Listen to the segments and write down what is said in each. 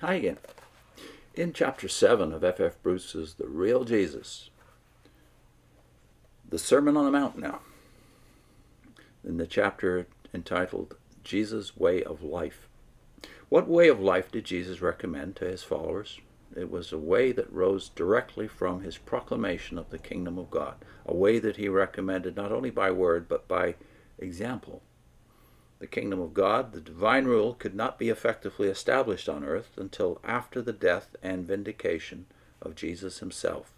Hi again. In Chapter 7 of F.F. Bruce's The Real Jesus, the Sermon on the Mount now, in the chapter entitled Jesus' Way of Life. What way of life did Jesus recommend to his followers? It was a way that rose directly from his proclamation of the kingdom of God, a way that he recommended not only by word but by example. The kingdom of God, the divine rule, could not be effectively established on earth until after the death and vindication of Jesus himself.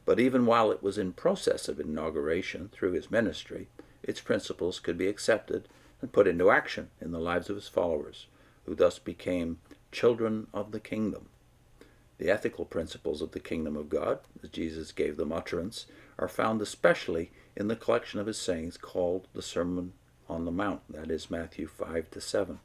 But even while it was in process of inauguration through his ministry, its principles could be accepted and put into action in the lives of his followers, who thus became children of the kingdom. The ethical principles of the kingdom of God, as Jesus gave them utterance, are found especially in the collection of his sayings called the Sermon on the Mount, that is Matthew 5-7.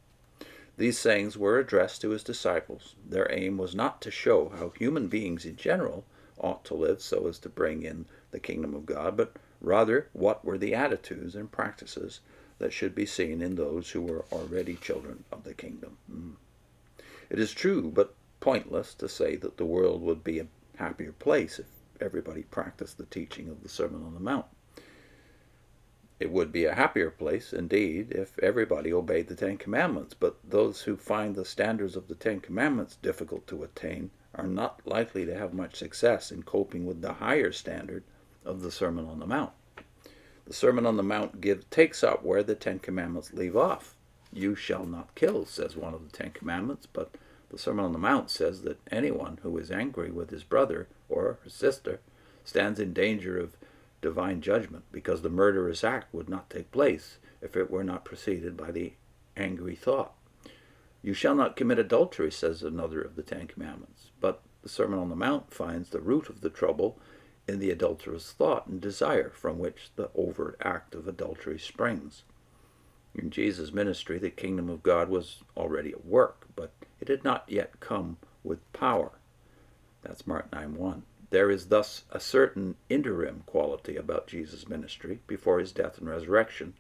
These sayings were addressed to his disciples. Their aim was not to show how human beings in general ought to live so as to bring in the kingdom of God, but rather what were the attitudes and practices that should be seen in those who were already children of the kingdom. It is true, but pointless, to say that the world would be a happier place if everybody practiced the teaching of the Sermon on the Mount. It would be a happier place, indeed, if everybody obeyed the Ten Commandments, but those who find the standards of the Ten Commandments difficult to attain are not likely to have much success in coping with the higher standard of the Sermon on the Mount. The Sermon on the Mount takes up where the Ten Commandments leave off. You shall not kill, says one of the Ten Commandments, but the Sermon on the Mount says that anyone who is angry with his brother or his sister stands in danger of divine judgment, because the murderous act would not take place if it were not preceded by the angry thought. You shall not commit adultery, says another of the Ten Commandments, but the Sermon on the Mount finds the root of the trouble in the adulterous thought and desire from which the overt act of adultery springs. In Jesus' ministry, the kingdom of God was already at work, but it had not yet come with power. That's Mark 9:1. There is thus a certain interim quality about Jesus' ministry before his death and resurrection,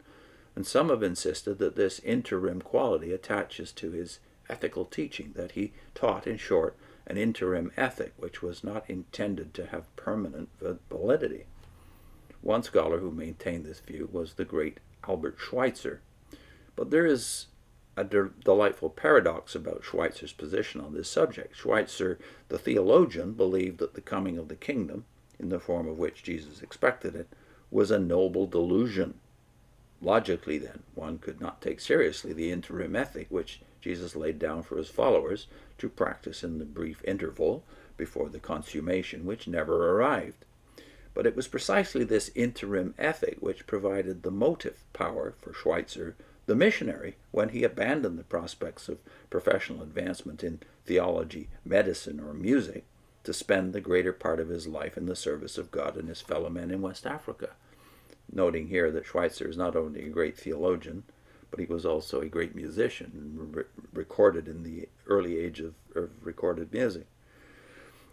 and some have insisted that this interim quality attaches to his ethical teaching, that he taught, in short, an interim ethic which was not intended to have permanent validity. One scholar who maintained this view was the great Albert Schweitzer. But there is a delightful paradox about Schweitzer's position on this subject. Schweitzer, the theologian, believed that the coming of the kingdom, in the form of which Jesus expected it, was a noble delusion. Logically, then, one could not take seriously the interim ethic which Jesus laid down for his followers to practice in the brief interval before the consummation which never arrived. But it was precisely this interim ethic which provided the motive power for Schweitzer, the missionary, when he abandoned the prospects of professional advancement in theology, medicine, or music, to spend the greater part of his life in the service of God and his fellow men in West Africa. Noting here that Schweitzer is not only a great theologian, but he was also a great musician, recorded in the early age of recorded music.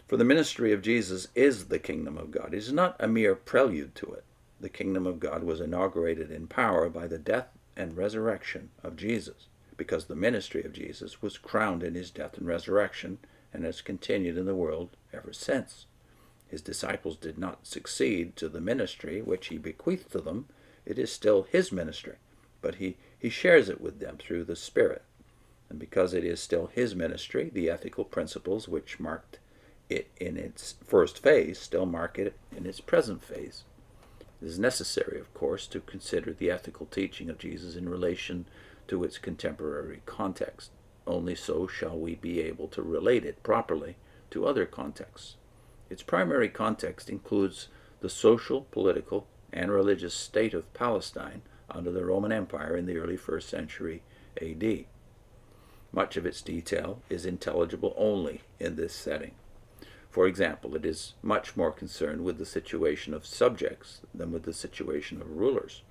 For the ministry of Jesus is the kingdom of God. It is not a mere prelude to it. The kingdom of God was inaugurated in power by the death and resurrection of Jesus, because the ministry of Jesus was crowned in his death and resurrection and has continued in the world ever since. His disciples did not succeed to the ministry which he bequeathed to them. It is still his ministry, but he shares it with them through the Spirit. And because it is still his ministry, the ethical principles which marked it in its first phase still mark it in its present phase. It is necessary, of course, to consider the ethical teaching of Jesus in relation to its contemporary context. Only so shall we be able to relate it properly to other contexts. Its primary context includes the social, political, and religious state of Palestine under the Roman Empire in the early 1st century A.D. Much of its detail is intelligible only in this setting. For example, it is much more concerned with the situation of subjects than with the situation of rulers.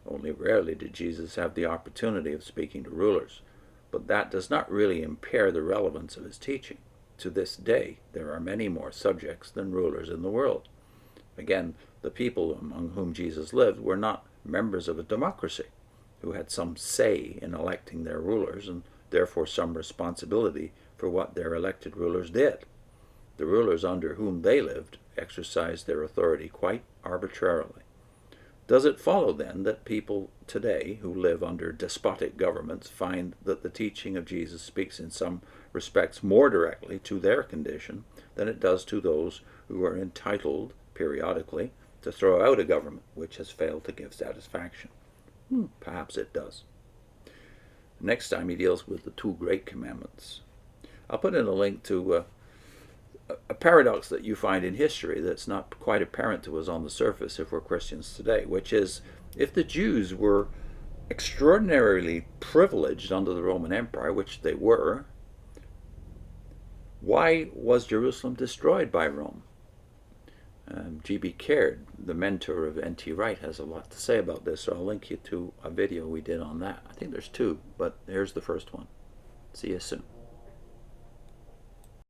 Only rarely did Jesus have the opportunity of speaking to rulers, but that does not really impair the relevance of his teaching. To this day, there are many more subjects than rulers in the world. Again, the people among whom Jesus lived were not members of a democracy, who had some say in electing their rulers and therefore some responsibility for for what their elected rulers did. The rulers under whom they lived exercised their authority quite arbitrarily. Does it follow then that people today who live under despotic governments find that the teaching of Jesus speaks in some respects more directly to their condition than it does to those who are entitled periodically to throw out a government which has failed to give satisfaction? Perhaps it does. Next time he deals with the two great commandments. I'll put in a link to a paradox that you find in history that's not quite apparent to us on the surface if we're Christians today, which is, if the Jews were extraordinarily privileged under the Roman Empire, which they were, why was Jerusalem destroyed by Rome? G.B. Caird, the mentor of N.T. Wright, has a lot to say about this, so I'll link you to a video we did on that. I think there's two, but here's the first one. See you soon.